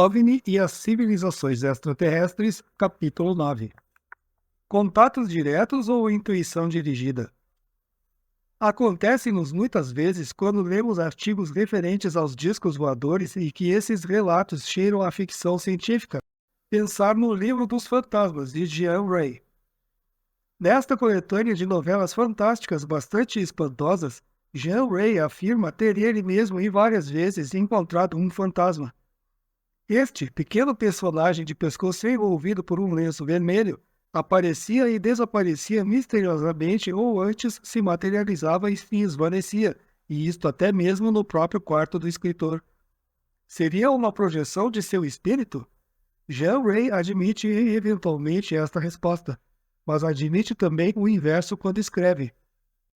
OVNI e as civilizações extraterrestres, capítulo 9. Contatos diretos ou intuição dirigida? Acontece-nos muitas vezes quando lemos artigos referentes aos discos voadores e que esses relatos cheiram à ficção científica. Pensar no Livro dos Fantasmas, de Jean Ray. Nesta coletânea de novelas fantásticas bastante espantosas, Jean Ray afirma ter ele mesmo e várias vezes encontrado um fantasma. Este pequeno personagem de pescoço envolvido por um lenço vermelho aparecia e desaparecia misteriosamente ou antes se materializava e se esvanecia, e isto até mesmo no próprio quarto do escritor. Seria uma projeção de seu espírito? Jean Ray admite eventualmente esta resposta, mas admite também o inverso quando escreve.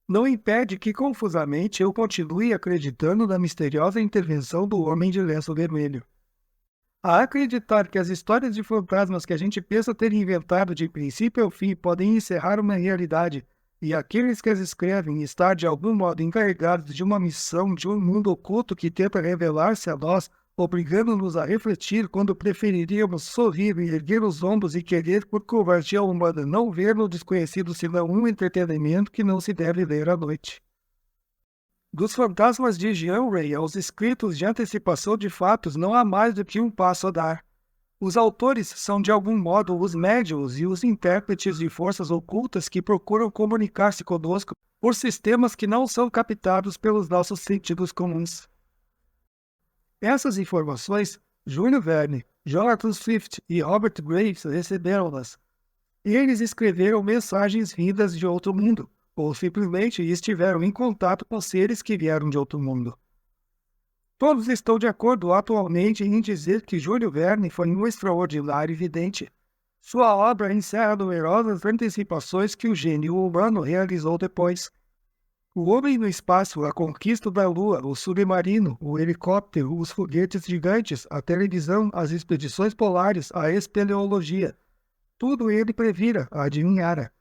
Não impede que confusamente eu continue acreditando na misteriosa intervenção do homem de lenço vermelho. A acreditar que as histórias de fantasmas que a gente pensa ter inventado de princípio ao fim podem encerrar uma realidade, e aqueles que as escrevem estar de algum modo encarregados de uma missão de um mundo oculto que tenta revelar-se a nós, obrigando-nos a refletir quando preferiríamos sorrir e erguer os ombros e querer por covardia humana não ver no desconhecido senão um entretenimento que não se deve ler à noite. Dos fantasmas de Jean Ray aos escritos de antecipação de fatos não há mais do que um passo a dar. Os autores são de algum modo os médiuns e os intérpretes de forças ocultas que procuram comunicar-se conosco por sistemas que não são captados pelos nossos sentidos comuns. Essas informações, Júlio Verne, Jonathan Swift e Robert Graves receberam-nas. Eles escreveram mensagens vindas de outro mundo, ou simplesmente estiveram em contato com seres que vieram de outro mundo. Todos estão de acordo atualmente em dizer que Júlio Verne foi um extraordinário vidente. Sua obra encerra numerosas antecipações que o gênio humano realizou depois. O homem no espaço, a conquista da Lua, o submarino, o helicóptero, os foguetes gigantes, a televisão, as expedições polares, a espeleologia. Tudo ele previra, adivinhara.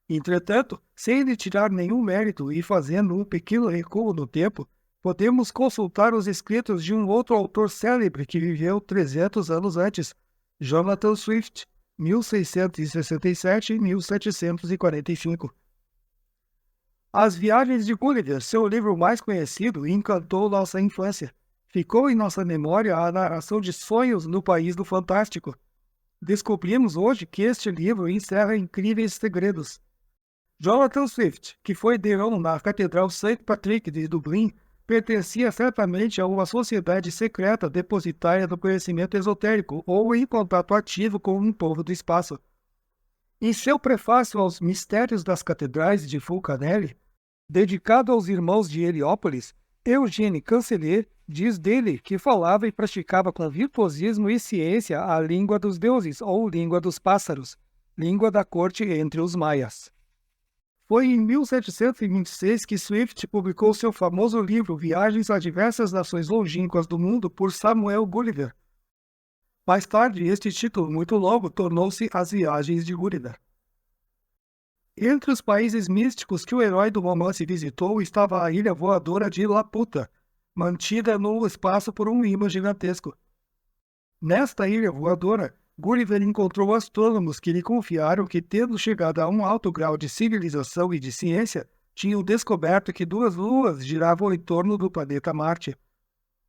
Entretanto, sem lhe tirar nenhum mérito e fazendo um pequeno recuo no tempo, podemos consultar os escritos de um outro autor célebre que viveu 300 anos antes, Jonathan Swift, 1667-1745. As Viagens de Gulliver, seu livro mais conhecido, encantou nossa infância. Ficou em nossa memória a narração de sonhos no país do fantástico. Descobrimos hoje que este livro encerra incríveis segredos. Jonathan Swift, que foi deão na Catedral St. Patrick de Dublin, pertencia certamente a uma sociedade secreta depositária do conhecimento esotérico ou em contato ativo com um povo do espaço. Em seu prefácio aos Mistérios das Catedrais de Fulcanelli, dedicado aos irmãos de Heliópolis, Eugène Cancellier diz dele que falava e praticava com virtuosismo e ciência a língua dos deuses ou língua dos pássaros, língua da corte entre os maias. Foi em 1726 que Swift publicou seu famoso livro Viagens a Diversas Nações Longínquas do Mundo por Samuel Gulliver. Mais tarde, este título muito longo tornou-se As Viagens de Gulliver. Entre os países místicos que o herói do romance visitou estava a ilha voadora de Laputa, mantida no espaço por um imã gigantesco. Nesta ilha voadora, Gulliver encontrou astrônomos que lhe confiaram que, tendo chegado a um alto grau de civilização e de ciência, tinham descoberto que 2 luas giravam em torno do planeta Marte.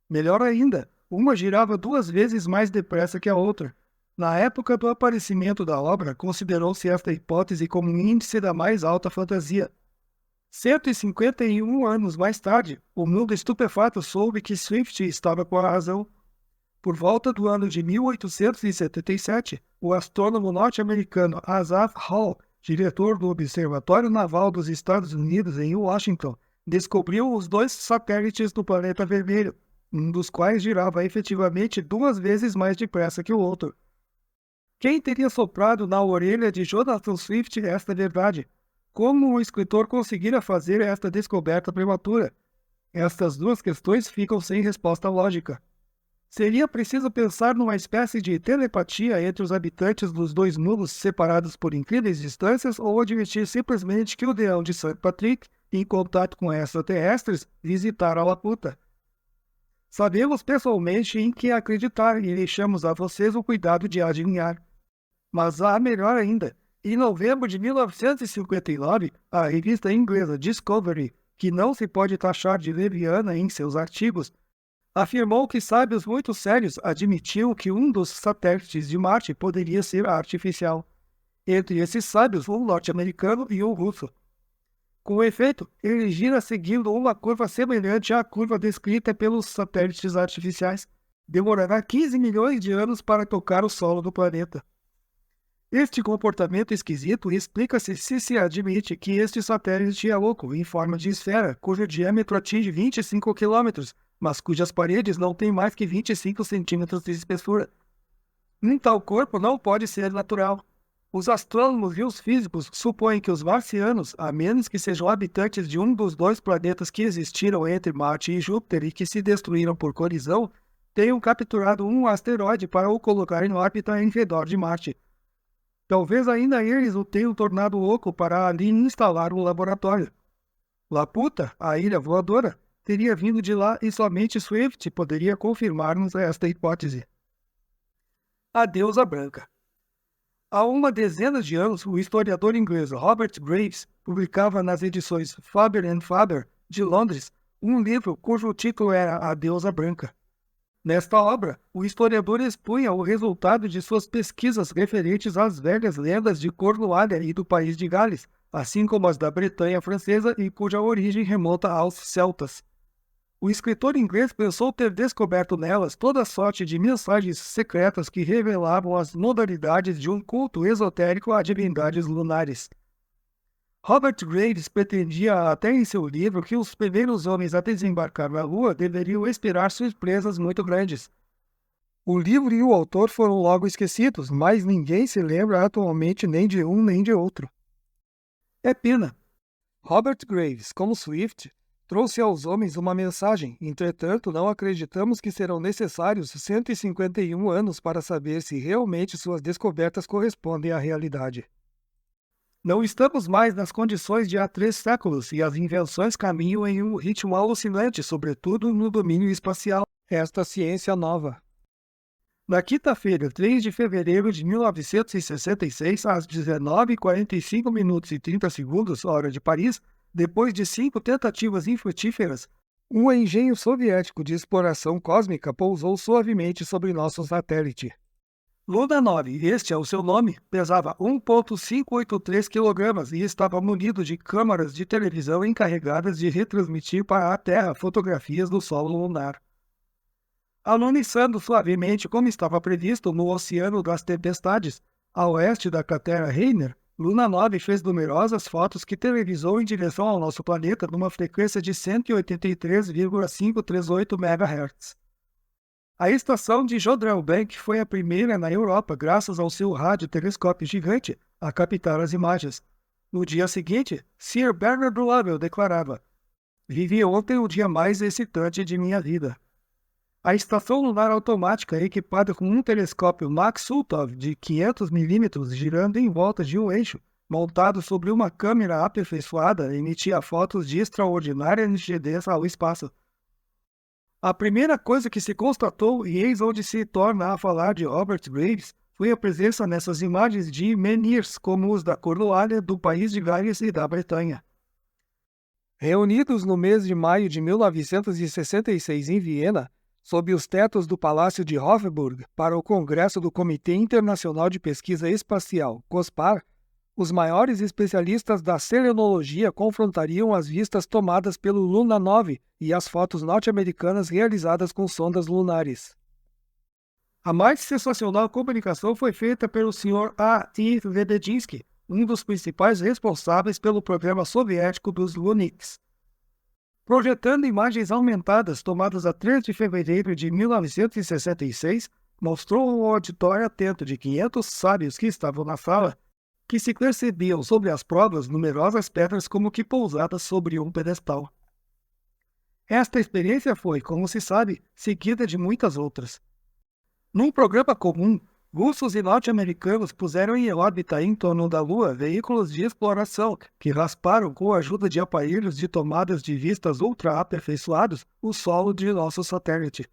Melhor ainda, uma girava 2 vezes mais depressa que a outra. Na época do aparecimento da obra, considerou-se esta hipótese como um índice da mais alta fantasia. 151 anos mais tarde, o mundo estupefato soube que Swift estava com a razão. Por volta do ano de 1877, o astrônomo norte-americano Asaph Hall, diretor do Observatório Naval dos Estados Unidos em Washington, descobriu os 2 satélites do planeta vermelho, um dos quais girava efetivamente 2 vezes mais depressa que o outro. Quem teria soprado na orelha de Jonathan Swift esta verdade? Como o escritor conseguira fazer esta descoberta prematura? Estas 2 questões ficam sem resposta lógica. Seria preciso pensar numa espécie de telepatia entre os habitantes dos 2 mundos separados por incríveis distâncias ou admitir simplesmente que o deão de St. Patrick, em contato com extraterrestres, visitara a Laputa. Sabemos pessoalmente em que acreditar e deixamos a vocês o cuidado de adivinhar. Mas há melhor ainda. Em novembro de 1959, a revista inglesa Discovery, que não se pode taxar de leviana em seus artigos, afirmou que sábios muito sérios admitiam que um dos satélites de Marte poderia ser artificial. Entre esses sábios, um norte-americano e um russo. Com efeito, ele gira seguindo uma curva semelhante à curva descrita pelos satélites artificiais. Demorará 15 milhões de anos para tocar o solo do planeta. Este comportamento esquisito explica-se se se admite que este satélite é oco, em forma de esfera, cujo diâmetro atinge 25 quilômetros, mas cujas paredes não têm mais que 25 centímetros de espessura. Tal corpo não pode ser natural. Os astrônomos e os físicos supõem que os marcianos, a menos que sejam habitantes de um dos dois planetas que existiram entre Marte e Júpiter e que se destruíram por colisão, tenham capturado um asteroide para o colocar em órbita em redor de Marte. Talvez ainda eles o tenham tornado oco para ali instalar um laboratório. Laputa, a ilha voadora, teria vindo de lá e somente Swift poderia confirmar-nos esta hipótese. A deusa branca. Há uma dezena de anos, o historiador inglês Robert Graves publicava nas edições Faber and Faber, de Londres, um livro cujo título era A Deusa Branca. Nesta obra, o historiador expunha o resultado de suas pesquisas referentes às velhas lendas de Cornualha e do país de Gales, assim como as da Bretanha francesa e cuja origem remonta aos celtas. O escritor inglês pensou ter descoberto nelas toda sorte de mensagens secretas que revelavam as modalidades de um culto esotérico a divindades lunares. Robert Graves pretendia até em seu livro que os primeiros homens a desembarcar na Lua deveriam esperar surpresas muito grandes. O livro e o autor foram logo esquecidos, mas ninguém se lembra atualmente nem de um nem de outro. É pena. Robert Graves, como Swift, trouxe aos homens uma mensagem, entretanto não acreditamos que serão necessários 151 anos para saber se realmente suas descobertas correspondem à realidade. Não estamos mais nas condições de há 3 séculos e as invenções caminham em um ritmo alucinante, sobretudo no domínio espacial. Esta ciência nova. Na quinta-feira, 3 de fevereiro de 1966, às 19h45 e 30 segundos, hora de Paris, depois de 5 tentativas infrutíferas, um engenho soviético de exploração cósmica pousou suavemente sobre nosso satélite. Luna 9, este é o seu nome, pesava 1,583 kg e estava munido de câmaras de televisão encarregadas de retransmitir para a Terra fotografias do solo lunar. Aluniçando suavemente como estava previsto no Oceano das Tempestades, a oeste da cratera Rainer, Luna 9 fez numerosas fotos que televisou em direção ao nosso planeta numa frequência de 183,538 MHz. A estação de Jodrell-Bank foi a primeira na Europa, graças ao seu radiotelescópio gigante, a captar as imagens. No dia seguinte, Sir Bernard Lovell declarava: "Vivi ontem o dia mais excitante de minha vida." A estação lunar automática, equipada com um telescópio Max-Sutov de 500 mm girando em volta de um eixo, montado sobre uma câmera aperfeiçoada, emitia fotos de extraordinária nitidez ao espaço. A primeira coisa que se constatou, e eis onde se torna a falar de Robert Graves, foi a presença nessas imagens de menhirs como os da Cornualha, do país de Gales e da Bretanha. Reunidos no mês de maio de 1966 em Viena, sob os tetos do Palácio de Hofburg, para o Congresso do Comitê Internacional de Pesquisa Espacial, COSPAR, os maiores especialistas da selenologia confrontariam as vistas tomadas pelo Luna 9 e as fotos norte-americanas realizadas com sondas lunares. A mais sensacional comunicação foi feita pelo Sr. A.T. Lebedinsky, um dos principais responsáveis pelo programa soviético dos Luniks. Projetando imagens aumentadas tomadas a 3 de fevereiro de 1966, mostrou ao auditório atento de 500 sábios que estavam na sala que se percebiam sobre as provas numerosas pedras como que pousadas sobre um pedestal. Esta experiência foi, como se sabe, seguida de muitas outras. Num programa comum, Russos e norte-americanos puseram em órbita em torno da Lua veículos de exploração que rasparam, com a ajuda de aparelhos de tomadas de vistas ultra-aperfeiçoados, o solo de nosso satélite.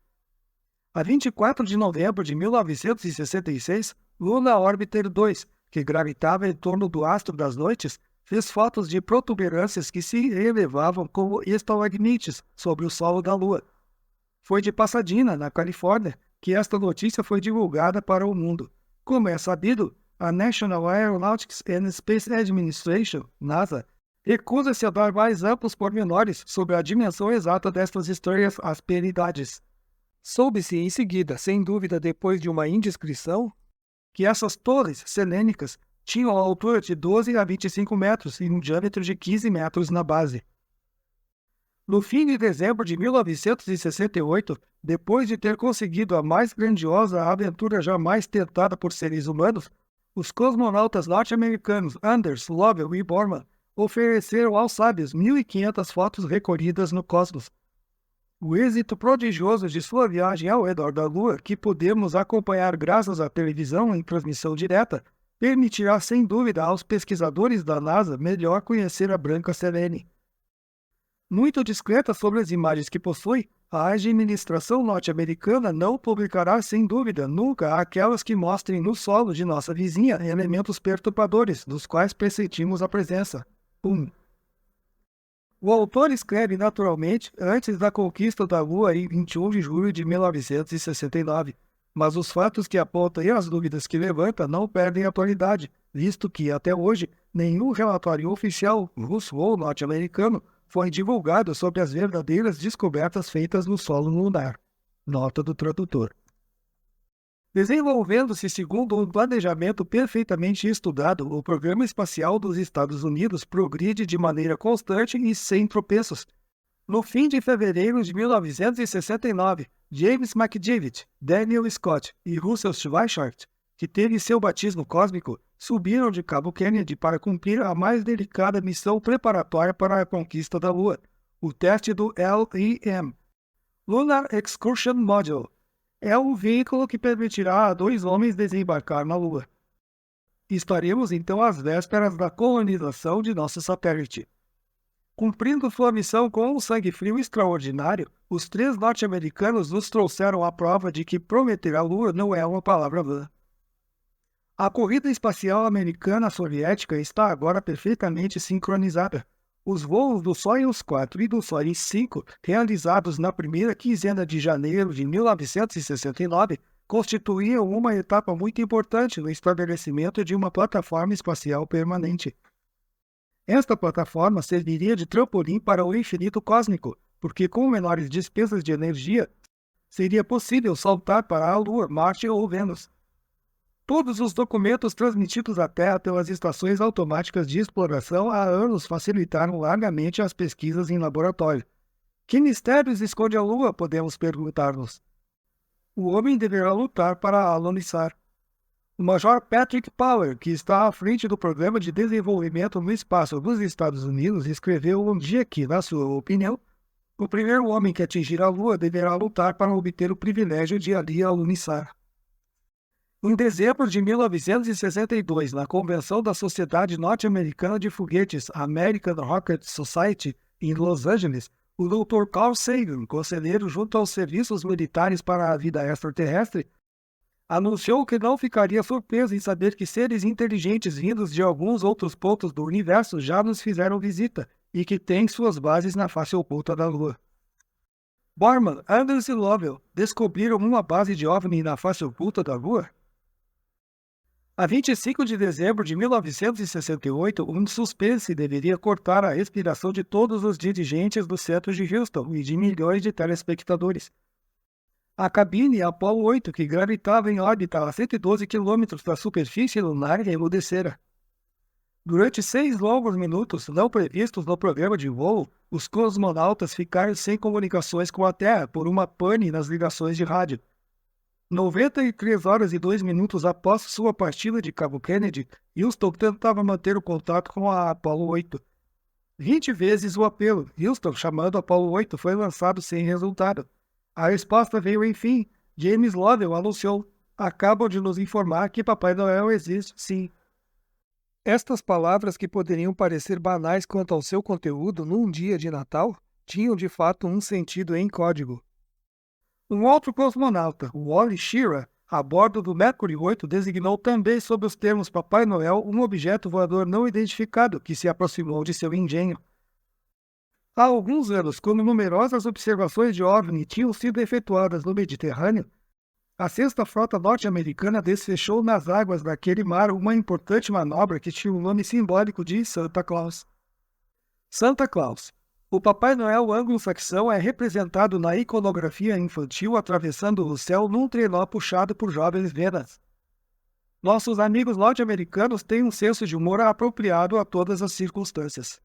A 24 de novembro de 1966, Lunar Orbiter 2, que gravitava em torno do astro das noites, fez fotos de protuberâncias que se elevavam como estalagmites sobre o solo da Lua. Foi de Pasadena, na Califórnia, que esta notícia foi divulgada para o mundo. Como é sabido, a National Aeronautics and Space Administration, NASA, recusa-se a dar mais amplos pormenores sobre a dimensão exata destas estranhas asperidades. Soube-se em seguida, sem dúvida depois de uma indiscrição, que essas torres selênicas tinham a altura de 12 a 25 metros e um diâmetro de 15 metros na base. No fim de dezembro de 1968, depois de ter conseguido a mais grandiosa aventura jamais tentada por seres humanos, os cosmonautas norte-americanos Anders, Lovell e Borman ofereceram aos sábios 1.500 fotos recolhidas no cosmos. O êxito prodigioso de sua viagem ao redor da Lua, que podemos acompanhar graças à televisão em transmissão direta, permitirá sem dúvida aos pesquisadores da NASA melhor conhecer a Branca Selene. Muito discreta sobre as imagens que possui, a administração norte-americana não publicará sem dúvida nunca aquelas que mostrem no solo de nossa vizinha elementos perturbadores, dos quais pressentimos a presença. 1. O autor escreve naturalmente antes da conquista da Lua em 21 de julho de 1969, mas os fatos que aponta e as dúvidas que levanta não perdem atualidade, visto que, até hoje, nenhum relatório oficial, russo ou norte-americano, foi divulgado sobre as verdadeiras descobertas feitas no solo lunar. Nota do tradutor. Desenvolvendo-se segundo um planejamento perfeitamente estudado, o programa espacial dos Estados Unidos progride de maneira constante e sem tropeços. No fim de fevereiro de 1969, James McDivitt, Daniel Scott e Russell Schweichart, que teve seu batismo cósmico, subiram de Cabo Kennedy para cumprir a mais delicada missão preparatória para a conquista da Lua, o teste do LEM, Lunar Excursion Module. É um veículo que permitirá a 2 homens desembarcar na Lua. Estaremos então às vésperas da colonização de nosso satélite. Cumprindo sua missão com um sangue frio extraordinário, os 3 norte-americanos nos trouxeram a prova de que prometer a Lua não é uma palavra vã. A corrida espacial americana-soviética está agora perfeitamente sincronizada. Os voos do Soyuz 4 e do Soyuz 5, realizados na primeira quinzena de janeiro de 1969, constituíam uma etapa muito importante no estabelecimento de uma plataforma espacial permanente. Esta plataforma serviria de trampolim para o infinito cósmico, porque com menores despesas de energia, seria possível saltar para a Lua, Marte ou Vênus. Todos os documentos transmitidos à Terra pelas estações automáticas de exploração há anos facilitaram largamente as pesquisas em laboratório. Que mistérios esconde a Lua, podemos perguntar-nos. O homem deverá lutar para a alunizar. O Major Patrick Power, que está à frente do Programa de Desenvolvimento no Espaço dos Estados Unidos, escreveu um dia que, na sua opinião, o primeiro homem que atingir a Lua deverá lutar para obter o privilégio de ali alunizar. Em dezembro de 1962, na convenção da Sociedade Norte-Americana de Foguetes, American Rocket Society, em Los Angeles, o Dr. Carl Sagan, conselheiro junto aos serviços militares para a vida extraterrestre, anunciou que não ficaria surpreso em saber que seres inteligentes vindos de alguns outros pontos do universo já nos fizeram visita e que têm suas bases na face oculta da Lua. Borman, Anders e Lovell descobriram uma base de OVNI na face oculta da Lua? A 25 de dezembro de 1968, um suspense deveria cortar a respiração de todos os dirigentes do centro de Houston e de milhões de telespectadores. A cabine Apollo 8, que gravitava em órbita a 112 km da superfície lunar, emudecera. Durante 6 longos minutos, não previstos no programa de voo, os cosmonautas ficaram sem comunicações com a Terra por uma pane nas ligações de rádio. 93 horas e 2 minutos após sua partida de Cabo Kennedy, Houston tentava manter o contato com a Apollo 8. 20 vezes o apelo, Houston chamando Apollo 8, foi lançado sem resultado. A resposta veio enfim. James Lovell anunciou: acabam de nos informar que Papai Noel existe, sim. Estas palavras, que poderiam parecer banais quanto ao seu conteúdo num dia de Natal, tinham de fato um sentido em código. Um outro cosmonauta, Wally Schirra, a bordo do Mercury 8, designou também sob os termos Papai Noel um objeto voador não identificado que se aproximou de seu engenho. Há alguns anos, quando numerosas observações de OVNI tinham sido efetuadas no Mediterrâneo, a Sexta Frota Norte-Americana desfechou nas águas daquele mar uma importante manobra que tinha o nome simbólico de Santa Claus. Santa Claus. O Papai Noel anglo-saxão é representado na iconografia infantil atravessando o céu num trenó puxado por jovens venas. Nossos amigos norte-americanos têm um senso de humor apropriado a todas as circunstâncias.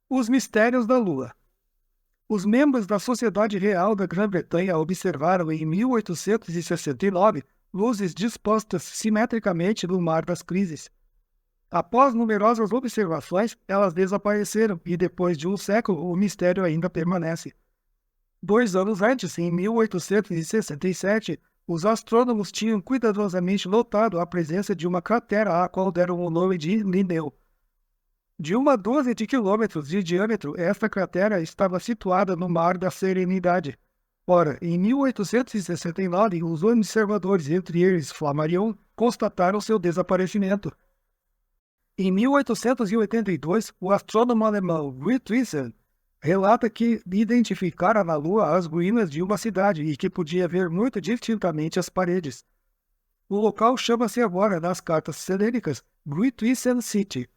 Os mistérios da Lua. Os membros da Sociedade Real da Grã-Bretanha observaram em 1869 luzes dispostas simetricamente no Mar das Crises. Após numerosas observações, elas desapareceram e depois de um século o mistério ainda permanece. 2 anos antes, em 1867, os astrônomos tinham cuidadosamente notado a presença de uma cratera à qual deram o nome de Linneu. De uma dúzia de quilômetros de diâmetro, esta cratera estava situada no Mar da Serenidade. Ora, em 1869, os observadores, entre eles Flammarion, constataram seu desaparecimento. Em 1882, o astrônomo alemão Gruithuisen relata que identificara na Lua as ruínas de uma cidade e que podia ver muito distintamente as paredes. O local chama-se agora, nas cartas selênicas, Gruithuisen City.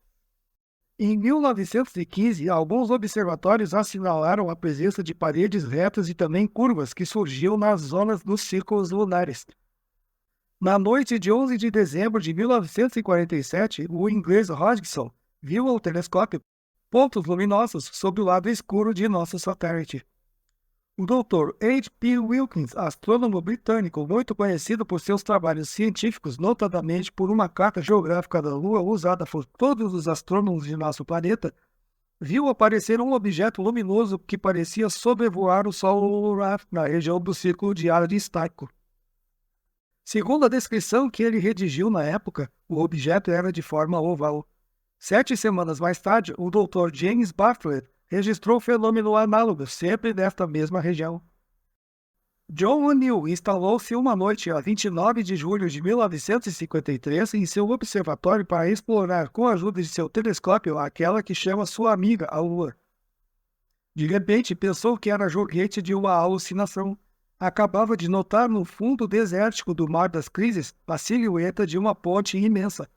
Em 1915, alguns observatórios assinalaram a presença de paredes retas e também curvas que surgiam nas zonas dos círculos lunares. Na noite de 11 de dezembro de 1947, o inglês Hodgson viu ao telescópio pontos luminosos sob o lado escuro de nosso satélite. O Dr. H. P. Wilkins, astrônomo britânico muito conhecido por seus trabalhos científicos, notadamente por uma carta geográfica da Lua usada por todos os astrônomos de nosso planeta, viu aparecer um objeto luminoso que parecia sobrevoar o Sol lunar na região do círculo de Aristarco. Segundo a descrição que ele redigiu na época, o objeto era de forma oval. 7 semanas mais tarde, o Dr. James Bartlett registrou fenômeno análogo, sempre nesta mesma região. John O'Neill instalou-se uma noite a 29 de julho de 1953 em seu observatório para explorar, com a ajuda de seu telescópio, aquela que chama sua amiga, a Lua. De repente, pensou que era joguete de uma alucinação. Acabava de notar no fundo desértico do Mar das Crises a silhueta de uma ponte imensa.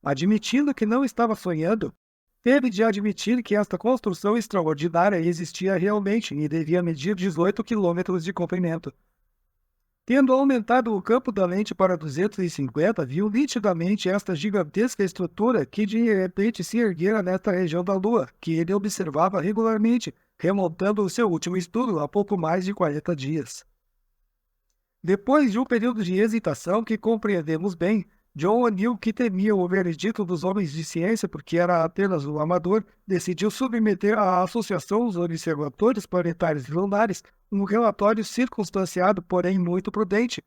Admitindo que não estava sonhando, teve de admitir que esta construção extraordinária existia realmente e devia medir 18 quilômetros de comprimento. Tendo aumentado o campo da lente para 250, viu nitidamente esta gigantesca estrutura que de repente se erguera nesta região da Lua, que ele observava regularmente, remontando o seu último estudo há pouco mais de 40 dias. Depois de um período de hesitação que compreendemos bem, John O'Neill, que temia o veredito dos homens de ciência porque era apenas um amador, decidiu submeter à Associação dos Observatórios Planetários e Lunares um relatório circunstanciado, porém muito prudente,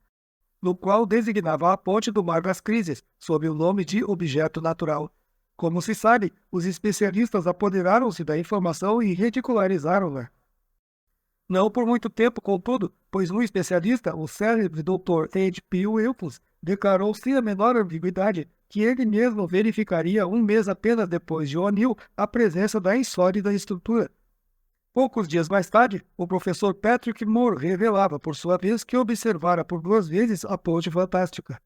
no qual designava a ponte do Mar das Crises, sob o nome de objeto natural. Como se sabe, os especialistas apoderaram-se da informação e ridicularizaram-na. Não por muito tempo, contudo, pois um especialista, o célebre Dr. H. P. Wilkins, declarou sem a menor ambiguidade que ele mesmo verificaria um mês apenas depois de O'Neill a presença da insólita estrutura. Poucos dias mais tarde, o professor Patrick Moore revelava, por sua vez, que observara por 2 vezes a ponte fantástica.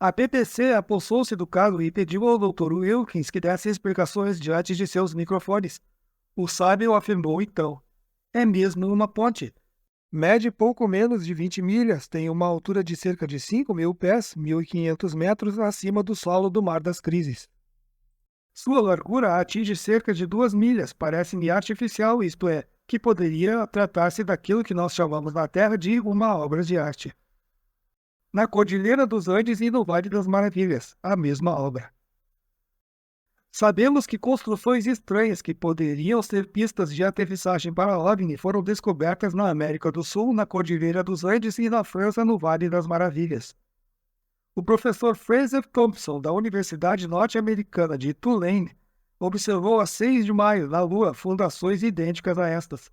A BBC apossou-se do caso e pediu ao Dr. Wilkins que desse explicações diante de seus microfones. O sábio afirmou então: é mesmo uma ponte. Mede pouco menos de 20 milhas, tem uma altura de cerca de 5.000 pés, 1.500 metros acima do solo do Mar das Crises. Sua largura atinge cerca de 2 milhas, parece-me artificial, isto é, que poderia tratar-se daquilo que nós chamamos na Terra de uma obra de arte. Na Cordilheira dos Andes e no Vale das Maravilhas, a mesma obra. Sabemos que construções estranhas que poderiam ser pistas de aterrissagem para OVNI foram descobertas na América do Sul, na Cordilheira dos Andes e na França, no Vale das Maravilhas. O professor Fraser Thompson, da Universidade Norte-Americana de Tulane, observou a 6 de maio na Lua fundações idênticas a estas.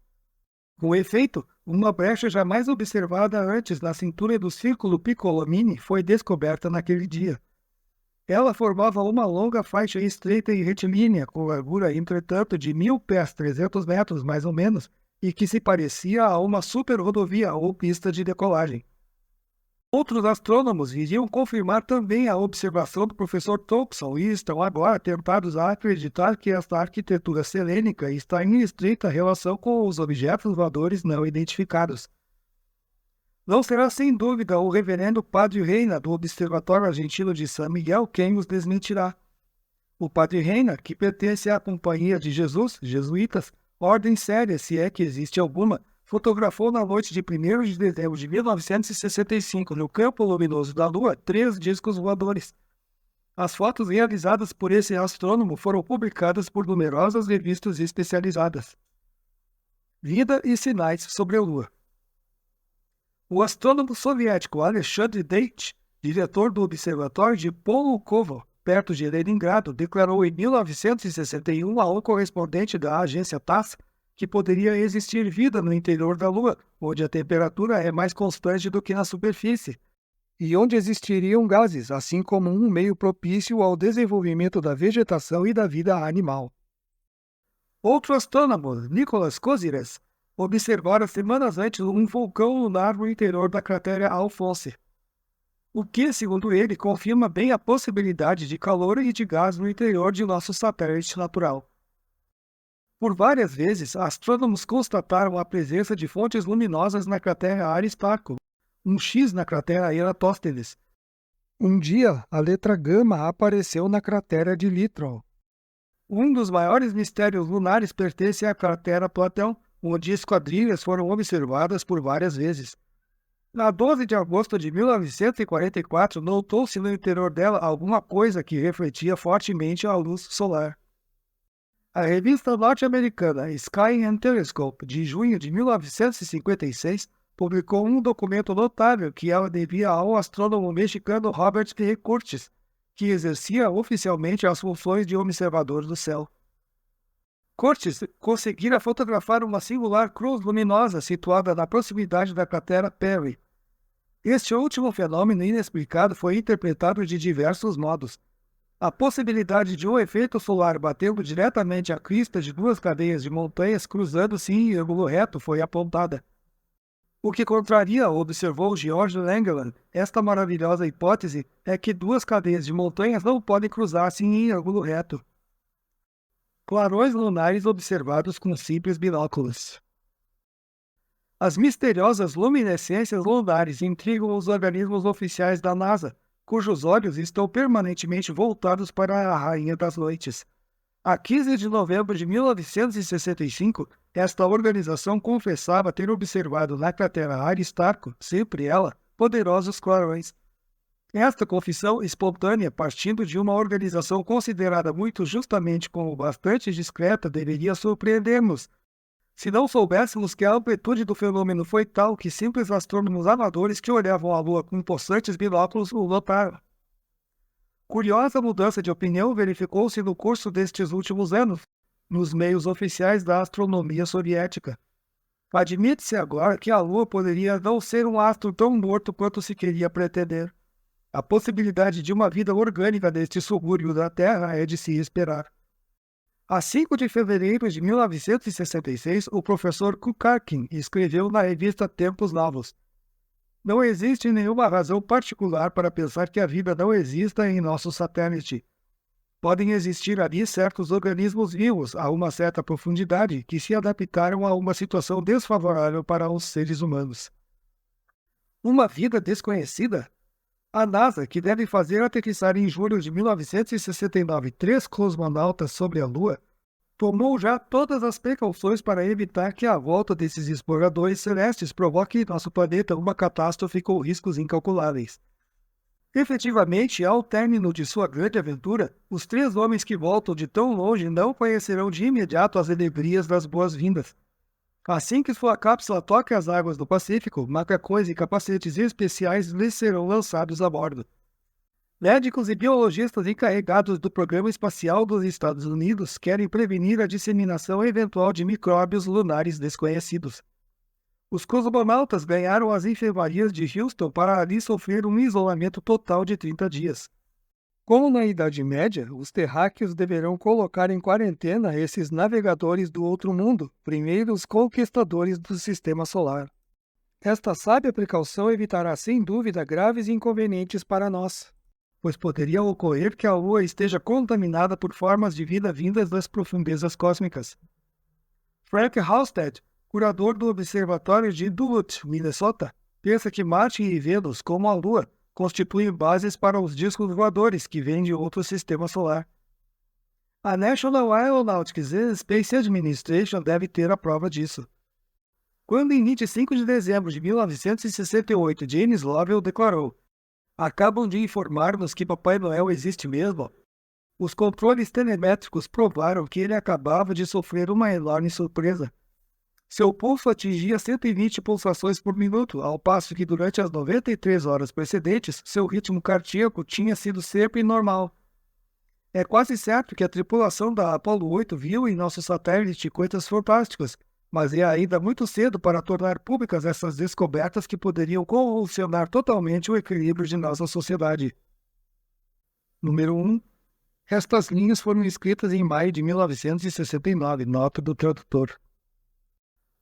Com efeito, uma brecha jamais observada antes na cintura do Círculo Piccolomini foi descoberta naquele dia. Ela formava uma longa faixa estreita e retilínea, com largura, entretanto, de 1.000 pés, 300 metros mais ou menos, e que se parecia a uma superrodovia ou pista de decolagem. Outros astrônomos iriam confirmar também a observação do professor Thompson e estão agora tentados a acreditar que esta arquitetura selênica está em estreita relação com os objetos voadores não identificados. Não será sem dúvida o reverendo Padre Reina, do Observatório Argentino de San Miguel, quem os desmentirá. O Padre Reina, que pertence à Companhia de Jesus, jesuítas, ordem séria, se é que existe alguma, fotografou na noite de 1º de dezembro de 1965, no campo luminoso da Lua, 3 discos voadores. As fotos realizadas por esse astrônomo foram publicadas por numerosas revistas especializadas. Vida e sinais sobre a Lua. O astrônomo soviético Alexandre Deit, diretor do Observatório de Polokovo, perto de Leningrado, declarou em 1961 a um correspondente da agência TASS que poderia existir vida no interior da Lua, onde a temperatura é mais constante do que na superfície, e onde existiriam gases, assim como um meio propício ao desenvolvimento da vegetação e da vida animal. Outro astrônomo, Nicholas Kozyrev, observara semanas antes um vulcão lunar no interior da cratera Alphonse, o que, segundo ele, confirma bem a possibilidade de calor e de gás no interior de nosso satélite natural. Por várias vezes, astrônomos constataram a presença de fontes luminosas na cratera Aristarco, um X na cratera Eratosthenes. Um dia, a letra gama apareceu na cratera de Littrow. Um dos maiores mistérios lunares pertence à cratera Platão, onde esquadrilhas foram observadas por várias vezes. Na 12 de agosto de 1944, notou-se no interior dela alguma coisa que refletia fortemente a luz solar. A revista norte-americana Sky and Telescope, de junho de 1956, publicou um documento notável que ela devia ao astrônomo mexicano Robert P. Curtis, que exercia oficialmente as funções de observador do céu. Curtis conseguira fotografar uma singular cruz luminosa situada na proximidade da cratera Perry. Este último fenômeno inexplicado foi interpretado de diversos modos. A possibilidade de um efeito solar batendo diretamente a crista de 2 cadeias de montanhas cruzando-se em ângulo reto foi apontada. O que contraria, observou George Langeland, esta maravilhosa hipótese é que 2 cadeias de montanhas não podem cruzar-se em ângulo reto. Clarões lunares observados com simples binóculos. As misteriosas luminescências lunares intrigam os organismos oficiais da NASA, cujos olhos estão permanentemente voltados para a Rainha das Noites. A 15 de novembro de 1965, esta organização confessava ter observado na cratera Aristarco, sempre ela, poderosos clarões. Esta confissão espontânea, partindo de uma organização considerada muito justamente como bastante discreta, deveria surpreender-nos, se não soubéssemos que a amplitude do fenômeno foi tal que simples astrônomos amadores que olhavam a Lua com possantes binóculos o notaram. Curiosa mudança de opinião verificou-se no curso destes últimos anos, nos meios oficiais da astronomia soviética. Admite-se agora que a Lua poderia não ser um astro tão morto quanto se queria pretender. A possibilidade de uma vida orgânica neste subúrbio da Terra é de se esperar. A 5 de fevereiro de 1966, o professor Kukarkin escreveu na revista Tempos Novos: "Não existe nenhuma razão particular para pensar que a vida não exista em nosso satélite. Podem existir ali certos organismos vivos a uma certa profundidade que se adaptaram a uma situação desfavorável para os seres humanos." Uma vida desconhecida? A NASA, que deve fazer aterrissar em julho de 1969 3 cosmonautas sobre a Lua, tomou já todas as precauções para evitar que a volta desses exploradores celestes provoque em nosso planeta uma catástrofe com riscos incalculáveis. Efetivamente, ao término de sua grande aventura, os 3 homens que voltam de tão longe não conhecerão de imediato as alegrias das boas-vindas. Assim que sua cápsula toque as águas do Pacífico, macacões e capacetes especiais lhes serão lançados a bordo. Médicos e biologistas encarregados do Programa Espacial dos Estados Unidos querem prevenir a disseminação eventual de micróbios lunares desconhecidos. Os cosmonautas ganharam as enfermarias de Houston para ali sofrer um isolamento total de 30 dias. Como na Idade Média, os terráqueos deverão colocar em quarentena esses navegadores do outro mundo, primeiros conquistadores do Sistema Solar. Esta sábia precaução evitará sem dúvida graves inconvenientes para nós, pois poderia ocorrer que a Lua esteja contaminada por formas de vida vindas das profundezas cósmicas. Frank Halstead, curador do Observatório de Duluth, Minnesota, pensa que Marte e Vênus, como a Lua, constituem bases para os discos voadores que vêm de outro sistema solar. A National Aeronautics and Space Administration deve ter a prova disso. Quando em 25 de dezembro de 1968 James Lovell declarou: "Acabam de informar-nos que Papai Noel existe mesmo", os controles telemétricos provaram que ele acabava de sofrer uma enorme surpresa. Seu pulso atingia 120 pulsações por minuto, ao passo que durante as 93 horas precedentes, seu ritmo cardíaco tinha sido sempre normal. É quase certo que a tripulação da Apollo 8 viu em nosso satélite coisas fantásticas, mas é ainda muito cedo para tornar públicas essas descobertas que poderiam convulsionar totalmente o equilíbrio de nossa sociedade. Número 1. Estas linhas foram escritas em maio de 1969, nota do tradutor.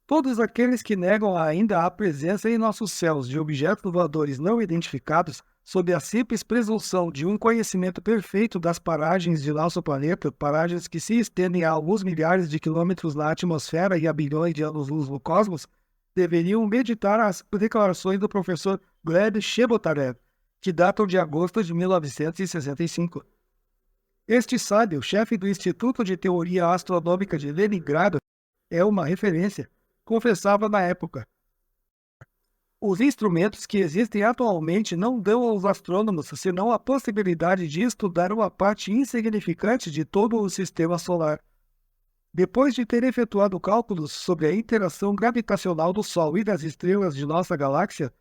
Todos aqueles que negam ainda a presença em nossos céus de objetos voadores não identificados, sob a simples presunção de um conhecimento perfeito das paragens de nosso planeta, paragens que se estendem a alguns milhares de quilômetros na atmosfera e a bilhões de anos-luz no cosmos, deveriam meditar as declarações do professor Gleb Shebotarev, que datam de agosto de 1965. Este sábio, chefe do Instituto de Teoria Astronômica de Leningrado, é uma referência. Confessava na época: "Os instrumentos que existem atualmente não dão aos astrônomos senão a possibilidade de estudar uma parte insignificante de todo o sistema solar. Depois de ter efetuado cálculos sobre a interação gravitacional do Sol e das estrelas de nossa galáxia,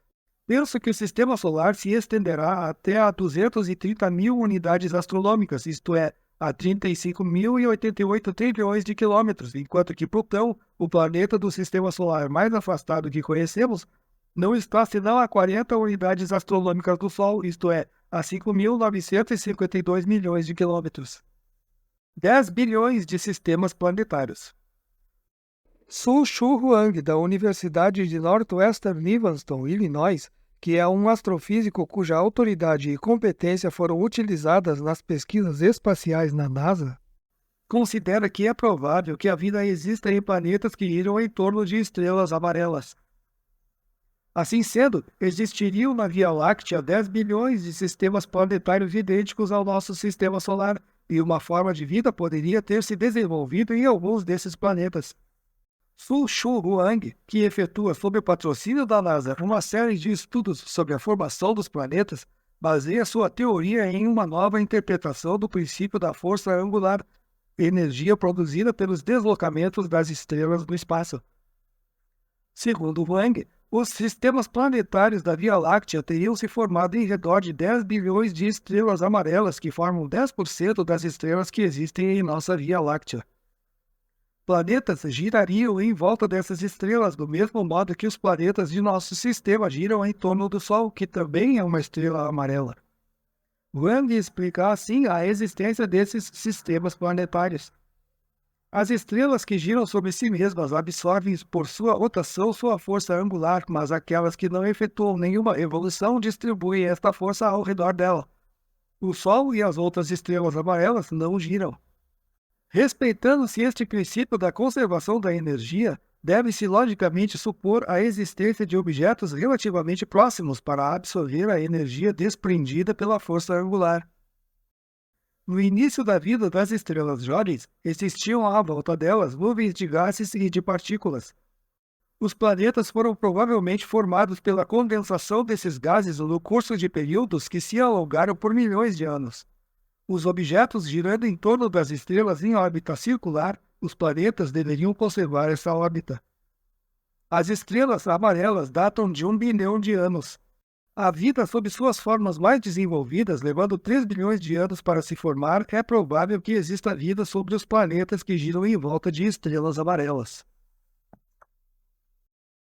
penso que o sistema solar se estenderá até a 230 mil unidades astronômicas, isto é, a 35.088 trilhões de quilômetros, enquanto que Plutão, o planeta do sistema solar mais afastado que conhecemos, não está senão a 40 unidades astronômicas do Sol, isto é, a 5.952 milhões de quilômetros. 10 bilhões de sistemas planetários." Su-Shu Huang, da Universidade de Northwestern Evanston, Illinois, que é um astrofísico cuja autoridade e competência foram utilizadas nas pesquisas espaciais na NASA, considera que é provável que a vida exista em planetas que giram em torno de estrelas amarelas. Assim sendo, existiriam na Via Láctea 10 bilhões de sistemas planetários idênticos ao nosso sistema solar, e uma forma de vida poderia ter se desenvolvido em alguns desses planetas. Su-Shu Huang, que efetua sob o patrocínio da NASA uma série de estudos sobre a formação dos planetas, baseia sua teoria em uma nova interpretação do princípio da força angular, energia produzida pelos deslocamentos das estrelas no espaço. Segundo Huang, os sistemas planetários da Via Láctea teriam se formado em redor de 10 bilhões de estrelas amarelas, que formam 10% das estrelas que existem em nossa Via Láctea. Planetas girariam em volta dessas estrelas do mesmo modo que os planetas de nosso sistema giram em torno do Sol, que também é uma estrela amarela. Wang explica assim a existência desses sistemas planetários. As estrelas que giram sobre si mesmas absorvem por sua rotação sua força angular, mas aquelas que não efetuam nenhuma revolução distribuem esta força ao redor dela. O Sol e as outras estrelas amarelas não giram. Respeitando-se este princípio da conservação da energia, deve-se logicamente supor a existência de objetos relativamente próximos para absorver a energia desprendida pela força angular. No início da vida das estrelas jovens, existiam à volta delas nuvens de gases e de partículas. Os planetas foram provavelmente formados pela condensação desses gases no curso de períodos que se alongaram por milhões de anos. Os objetos girando em torno das estrelas em órbita circular, os planetas deveriam conservar essa órbita. As estrelas amarelas datam de 1 bilhão de anos. A vida sob suas formas mais desenvolvidas, levando 3 bilhões de anos para se formar, é provável que exista vida sobre os planetas que giram em volta de estrelas amarelas.